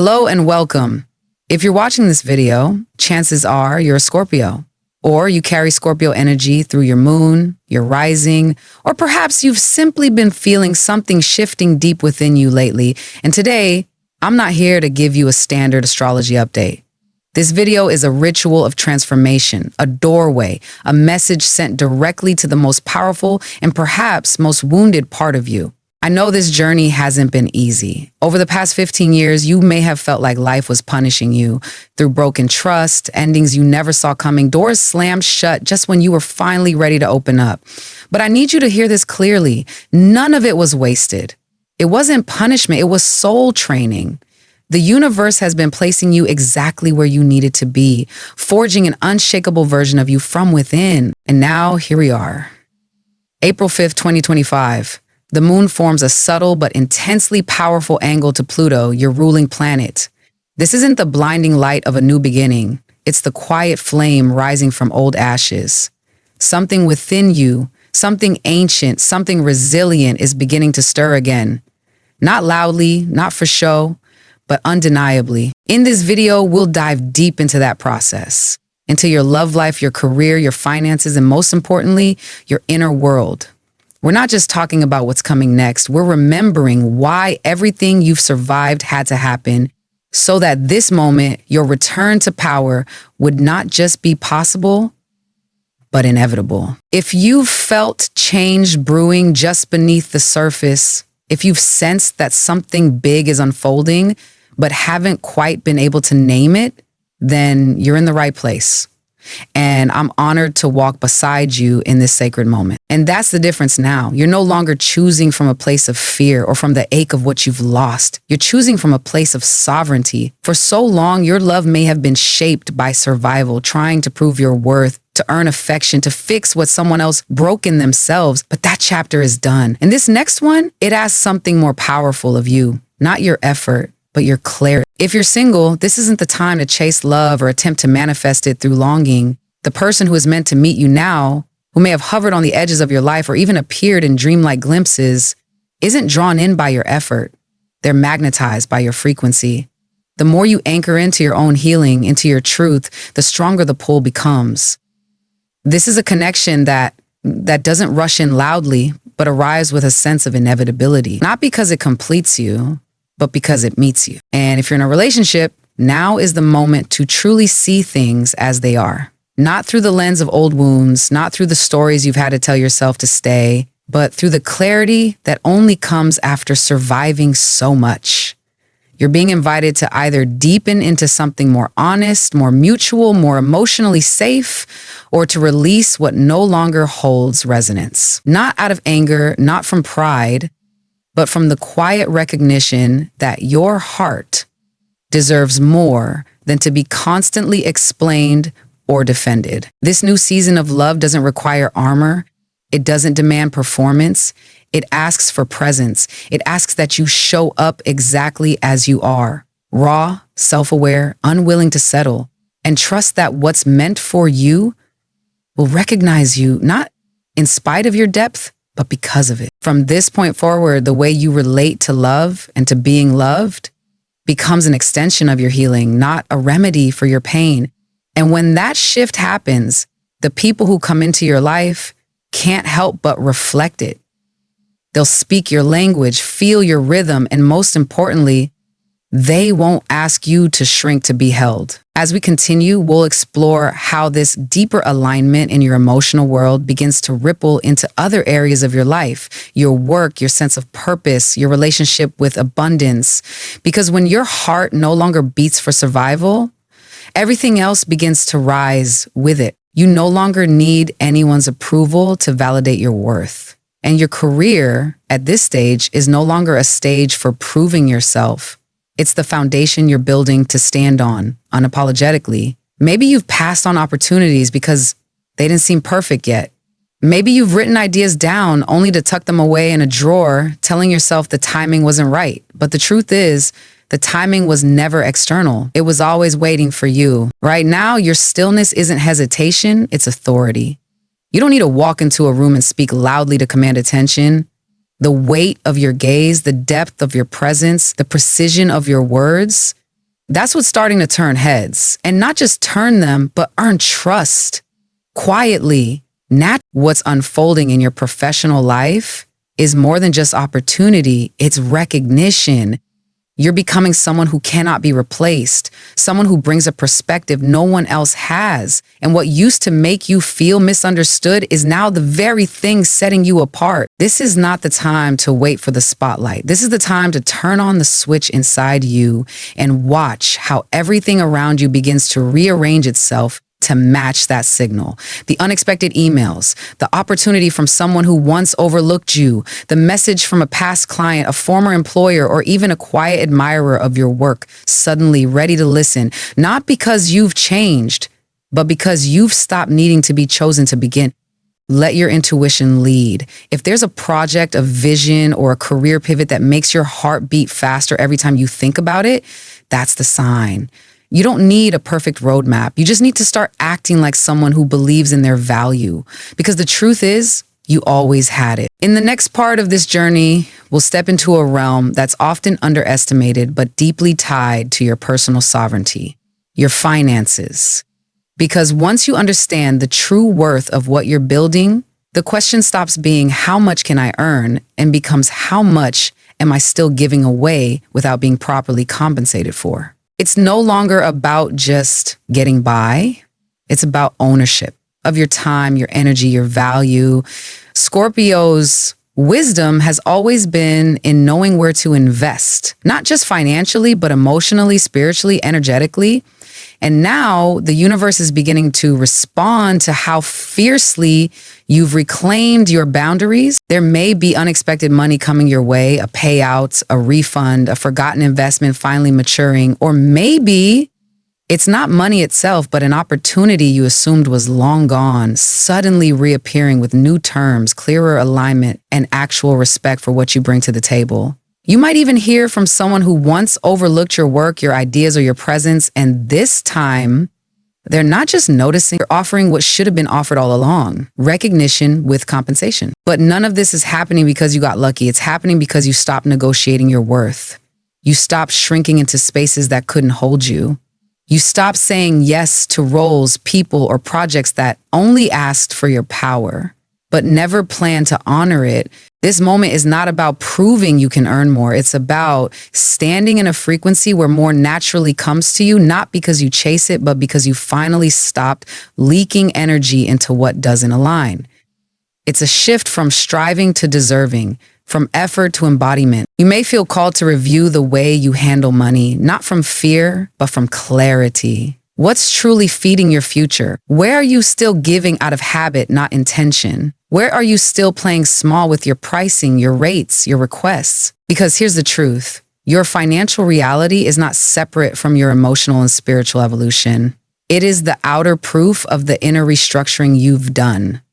Hello and welcome. If you're watching this video, chances are you're a Scorpio, or you carry Scorpio energy through your moon, your rising, or perhaps you've simply been feeling something shifting deep within you lately. And today, I'm not here to give you a standard astrology update. This video is a ritual of transformation, a doorway, a message sent directly to the most powerful and perhaps most wounded part of you. I know this journey hasn't been easy. Over the past 15 years, you may have felt like life was punishing you through broken trust, endings you never saw coming, doors slammed shut just when you were finally ready to open up. But I need you to hear this clearly. None of it was wasted. It wasn't punishment, it was soul training. The universe has been placing you exactly where you needed to be, forging an unshakable version of you from within. And now, here we are. April 5th, 2025. The moon forms a subtle but intensely powerful angle to Pluto, your ruling planet. This isn't the blinding light of a new beginning. It's the quiet flame rising from old ashes. Something within you, something ancient, something resilient is beginning to stir again. Not loudly, not for show, but undeniably. In this video, we'll dive deep into that process, into your love life, your career, your finances, and most importantly, your inner world. We're not just talking about what's coming next. We're remembering why everything you've survived had to happen so that this moment, your return to power, would not just be possible, but inevitable. If you've felt change brewing just beneath the surface, if you've sensed that something big is unfolding, but haven't quite been able to name it, then you're in the right place. And I'm honored to walk beside you in this sacred moment. And that's the difference now. You're no longer choosing from a place of fear or from the ache of what you've lost. You're choosing from a place of sovereignty. For so long, your love may have been shaped by survival, trying to prove your worth, to earn affection, to fix what someone else broke in themselves. But that chapter is done. And this next one, it asks something more powerful of you, not your effort, but your clarity. If you're single, this isn't the time to chase love or attempt to manifest it through longing. The person who is meant to meet you now, who may have hovered on the edges of your life or even appeared in dreamlike glimpses, isn't drawn in by your effort. They're magnetized by your frequency. The more you anchor into your own healing, into your truth, the stronger the pull becomes. This is a connection that doesn't rush in loudly, but arrives with a sense of inevitability. Not because it completes you, but because it meets you. And if you're in a relationship, now is the moment to truly see things as they are. Not through the lens of old wounds, not through the stories you've had to tell yourself to stay, but through the clarity that only comes after surviving so much. You're being invited to either deepen into something more honest, more mutual, more emotionally safe, or to release what no longer holds resonance. Not out of anger, not from pride, but from the quiet recognition that your heart deserves more than to be constantly explained or defended. This new season of love doesn't require armor. It doesn't demand performance. It asks for presence. It asks that you show up exactly as you are, raw, self-aware, unwilling to settle, and trust that what's meant for you will recognize you, not in spite of your depth, but because of it. From this point forward, the way you relate to love and to being loved becomes an extension of your healing, not a remedy for your pain. And when that shift happens, the people who come into your life can't help but reflect it. They'll speak your language, feel your rhythm, and most importantly, they won't ask you to shrink to be held. As we continue, we'll explore how this deeper alignment in your emotional world begins to ripple into other areas of your life, your work, your sense of purpose, your relationship with abundance. Because when your heart no longer beats for survival, everything else begins to rise with it. You no longer need anyone's approval to validate your worth. And your career at this stage is no longer a stage for proving yourself. It's the foundation you're building to stand on, unapologetically. Maybe you've passed on opportunities because they didn't seem perfect yet. Maybe you've written ideas down only to tuck them away in a drawer, telling yourself the timing wasn't right. But the truth is, the timing was never external. It was always waiting for you. Right now, your stillness isn't hesitation, it's authority. You don't need to walk into a room and speak loudly to command attention. The weight of your gaze, the depth of your presence, the precision of your words, That's what's starting to turn heads. And not just turn them, but earn trust. Quietly, what's unfolding in your professional life is more than just opportunity, it's recognition. You're becoming someone who cannot be replaced, someone who brings a perspective no one else has. And what used to make you feel misunderstood is now the very thing setting you apart. This is not the time to wait for the spotlight. This is the time to turn on the switch inside you and watch how everything around you begins to rearrange itself to match that signal. The unexpected emails, the opportunity from someone who once overlooked you, the message from a past client, a former employer, or even a quiet admirer of your work, suddenly ready to listen, not because you've changed, but because you've stopped needing to be chosen to begin. Let your intuition lead. If there's a project, a vision, or a career pivot that makes your heart beat faster every time you think about it, that's the sign. You don't need a perfect roadmap. You just need to start acting like someone who believes in their value. Because the truth is, you always had it. In the next part of this journey, we'll step into a realm that's often underestimated but deeply tied to your personal sovereignty, your finances. Because once you understand the true worth of what you're building, the question stops being how much can I earn and becomes how much am I still giving away without being properly compensated for. It's no longer about just getting by. It's about ownership of your time, your energy, your value. Scorpio's wisdom has always been in knowing where to invest, not just financially, but emotionally, spiritually, energetically. And now the universe is beginning to respond to how fiercely you've reclaimed your boundaries. There may be unexpected money coming your way, a payout, a refund, a forgotten investment finally maturing, or maybe it's not money itself, but an opportunity you assumed was long gone, suddenly reappearing with new terms, clearer alignment, and actual respect for what you bring to the table. You might even hear from someone who once overlooked your work, your ideas, or your presence, and this time, they're not just noticing, they're offering what should have been offered all along, recognition with compensation. But none of this is happening because you got lucky. It's happening because you stopped negotiating your worth. You stopped shrinking into spaces that couldn't hold you. You stopped saying yes to roles, people, or projects that only asked for your power, but never planned to honor it. This moment is not about proving you can earn more. It's about standing in a frequency where more naturally comes to you, not because you chase it, but because you finally stopped leaking energy into what doesn't align. It's a shift from striving to deserving, from effort to embodiment. You may feel called to review the way you handle money, not from fear, but from clarity. What's truly feeding your future? Where are you still giving out of habit, not intention? Where are you still playing small with your pricing, your rates, your requests? Because here's the truth. Your financial reality is not separate from your emotional and spiritual evolution. It is the outer proof of the inner restructuring you've done.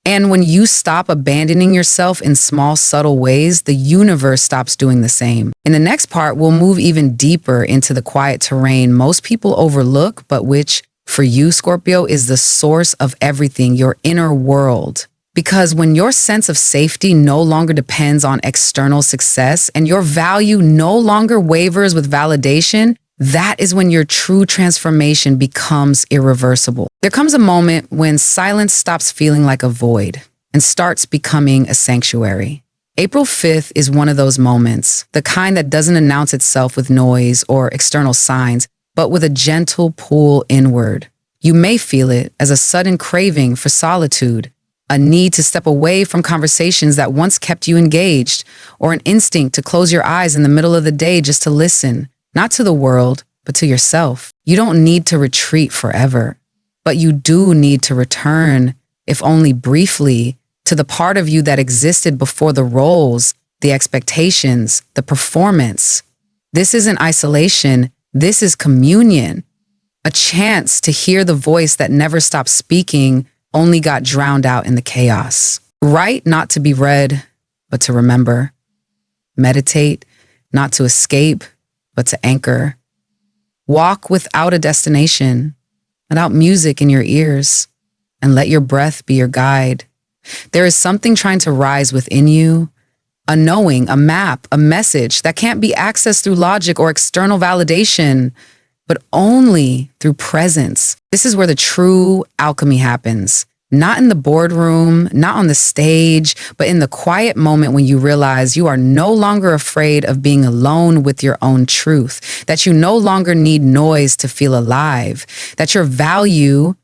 And when you stop abandoning yourself in small, subtle ways, the universe stops doing the same. In the next part, we'll move even deeper into the quiet terrain most people overlook, but which, for you, Scorpio, is the source of everything, your inner world. Because when your sense of safety no longer depends on external success and your value no longer wavers with validation, that is when your true transformation becomes irreversible. There comes a moment when silence stops feeling like a void and starts becoming a sanctuary. April 5th is one of those moments, the kind that doesn't announce itself with noise or external signs, but with a gentle pull inward. You may feel it as a sudden craving for solitude, a need to step away from conversations that once kept you engaged, or an instinct to close your eyes in the middle of the day just to listen. Not to the world, but to yourself. You don't need to retreat forever, but you do need to return, if only briefly, to the part of you that existed before the roles, the expectations, the performance. This isn't isolation. This is communion, a chance to hear the voice that never stopped speaking, only got drowned out in the chaos. Write not to be read, but to remember. Meditate, not to escape, but to anchor. Walk without a destination, without music in your ears, and let your breath be your guide. There is something trying to rise within you, a knowing, a map, a message that can't be accessed through logic or external validation. but only through presence. This is where the true alchemy happens. Not in the boardroom, not on the stage, but in the quiet moment when you realize you are no longer afraid of being alone with your own truth, that you no longer need noise to feel alive, that your value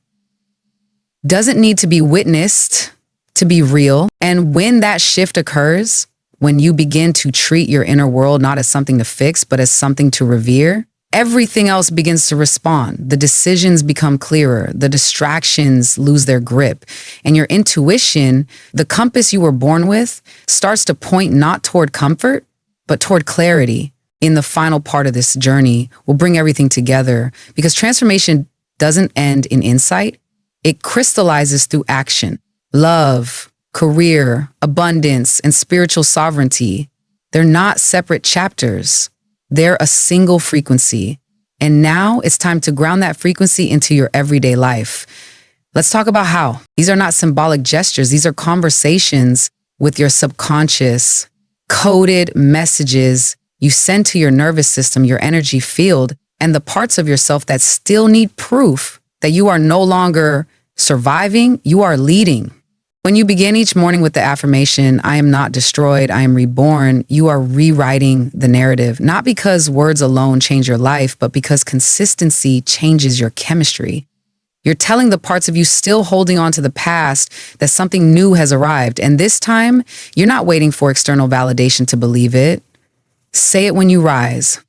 doesn't need to be witnessed to be real. And when that shift occurs, when you begin to treat your inner world not as something to fix, but as something to revere, everything else begins to respond. The decisions become clearer. The distractions lose their grip. And your intuition, the compass you were born with, starts to point not toward comfort, but toward clarity. In the final part of this journey, we'll bring everything together because transformation doesn't end in insight. It crystallizes through action. Love, career, abundance, and spiritual sovereignty. They're not separate chapters. They're a single frequency. And now it's time to ground that frequency into your everyday life. Let's talk about how. These are not symbolic gestures. These are conversations with your subconscious, coded messages you send to your nervous system, your energy field, and the parts of yourself that still need proof that you are no longer surviving, you are leading. When you begin each morning with the affirmation, I am not destroyed, I am reborn, you are rewriting the narrative, not because words alone change your life, but because consistency changes your chemistry. You're telling the parts of you still holding on to the past that something new has arrived. And this time, you're not waiting for external validation to believe it. Say it when you rise.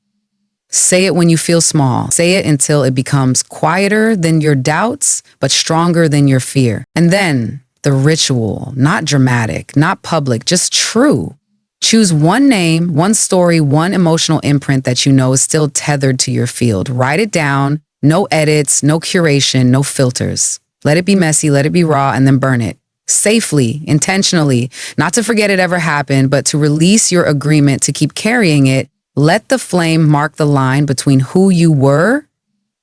Say it when you feel small. Say it until it becomes quieter than your doubts, but stronger than your fear. And then, the ritual, not dramatic, not public, just true. Choose one name, one story, one emotional imprint that you know is still tethered to your field. Write it down. No edits, no curation, no filters. Let it be messy, let it be raw, and then burn it. Safely, intentionally, not to forget it ever happened, but to release your agreement to keep carrying it. Let the flame mark the line between who you were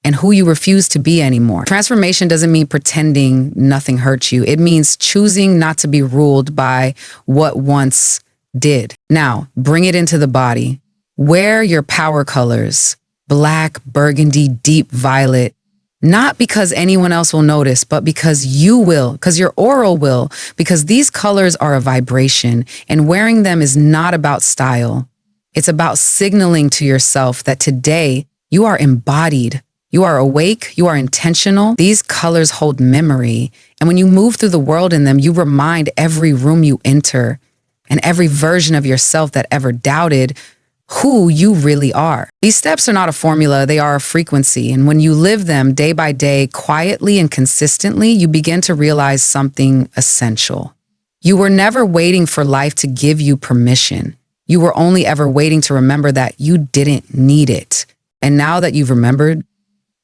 and who you refuse to be anymore. Transformation doesn't mean pretending nothing hurt you. It means choosing not to be ruled by what once did. Now, bring it into the body. Wear your power colors, black, burgundy, deep violet, not because anyone else will notice, but because you will, because your aura will, because these colors are a vibration, and wearing them is not about style. It's about signaling to yourself that today you are embodied. You are awake, you are intentional. These colors hold memory. And when you move through the world in them, you remind every room you enter and every version of yourself that ever doubted who you really are. These steps are not a formula, they are a frequency. And when you live them day by day, quietly and consistently, you begin to realize something essential. You were never waiting for life to give you permission. You were only ever waiting to remember that you didn't need it. And now that you've remembered,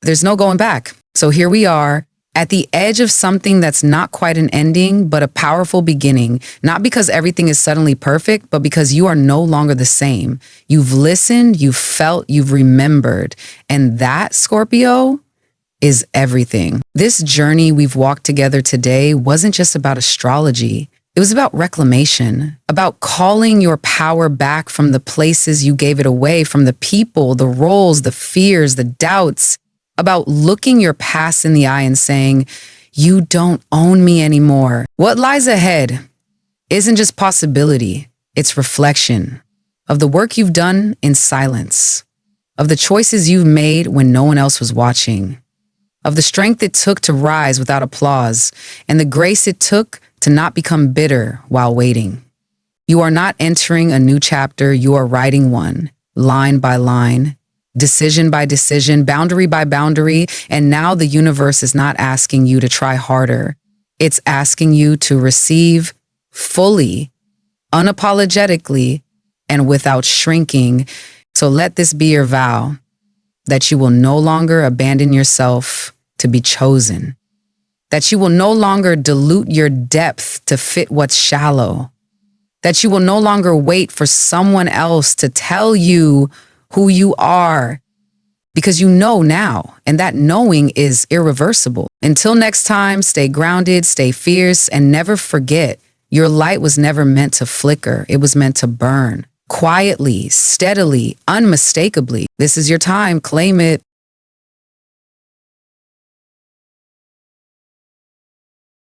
there's no going back. So here we are at the edge of something that's not quite an ending, but a powerful beginning. Not because everything is suddenly perfect, but because you are no longer the same. You've listened, you've felt, you've remembered. And that, Scorpio, is everything. This journey we've walked together today wasn't just about astrology. It was about reclamation, about calling your power back from the places you gave it away, from the people, the roles, the fears, the doubts, about looking your past in the eye and saying, you don't own me anymore. What lies ahead isn't just possibility, it's reflection of the work you've done in silence, of the choices you've made when no one else was watching, of the strength it took to rise without applause, and the grace it took to not become bitter while waiting. You are not entering a new chapter, you are writing one, line by line, decision by decision, boundary by boundary, and now the universe is not asking you to try harder. It's asking you to receive fully, unapologetically, and without shrinking. So let this be your vow, that you will no longer abandon yourself to be chosen, that you will no longer dilute your depth to fit what's shallow, that you will no longer wait for someone else to tell you who you are, because you know now, and that knowing is irreversible. Until next time, stay grounded, stay fierce, and never forget, your light was never meant to flicker. It was meant to burn quietly, steadily, unmistakably. This is your time. Claim it.